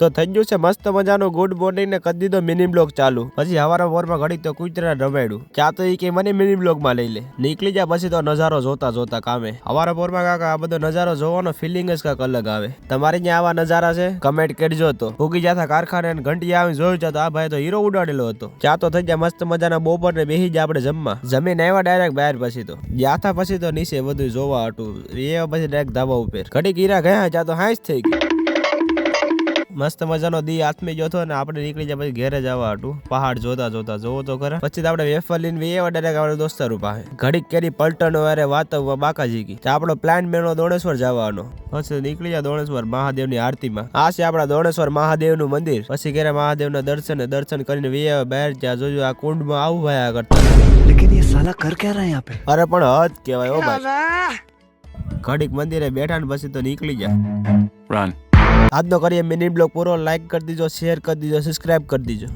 તો થઈ ગયું છે મસ્ત મજાનું ગુડ મોર્નિંગ ને કરી દીધો મિની બ્લોગ ચાલુ। પછી હવારા વોરમાં ઘડીક તો કુતરા રમાડ્યું ક્યાં તો ઈ કે મને મિની બ્લોગ માં લઈ લે નીકળી જાય પછી તો નજારો જોતા જોતા કામે। હવારા વોરમાં કાકા આ બધો નજારો જોવાનો ફિલિંગ જ કાંઈક અલગ આવે। તમારી ત્યાં આવા નજારા છે કમેન્ટ કરજો। તો ભૂગી જતા કારખાને ઘંટી આવી જોયું છે તો આ ભાઈ તો હીરો ઉડાડેલો હતો। ક્યાં તો થઈ જાય મસ્ત મજાના બપોર ને બેસી જાય આપણે જમવા જમીન આવ્યા ડાયરેક્ટ બહાર પછી તો ગયા પછી તો નીચે બધું જોવા હતું એ પછી ડાયરેક્ટ ધાબા ઉપર ઘડીક હીરા ગયા ત્યાં તો હાઈસ થઈ ગઈ। મસ્ત મજાનો દી હાથમાં જોતો ને આપણે નીકળી જાય પછી ઘેરે જવા હતું પહાડ જોતા જોતા જોવો તો ખરા। પછી તો આપણે વેફર લઈને વેવા ડાયરેક્ટ આપણે દોસ્તારો પાસે ઘડીક કેરી પલટણ વારે વાત બાકાજી કી આપણો પ્લાન મેનો દોણેશ્વર જવાનો। પછી નીકળી જાય દોણેશ્વર મહાદેવની આરતીમાં આ છે આપણા દોણેશ્વર મહાદેવનું મંદિર। પછી ઘેરે મહાદેવના દર્શન કરીને વેવા બહાર ત્યાં જોજો આ કુંડમાં આવું ભાયા કરતા लेकिन ये साला कर क्या रहा है यहाँ पे? અરે પણ હદ કહેવાય ઓ ભાઈ ઘડીક મંદિરે બેઠા ને પછી તો નીકળી જાય। Run. આજનો કરીએ મિની બ્લોગ પૂરો। લાઈક કરી દીજો, શેર કરી દીજો, સબસ્ક્રાઇબ કરી દીજો।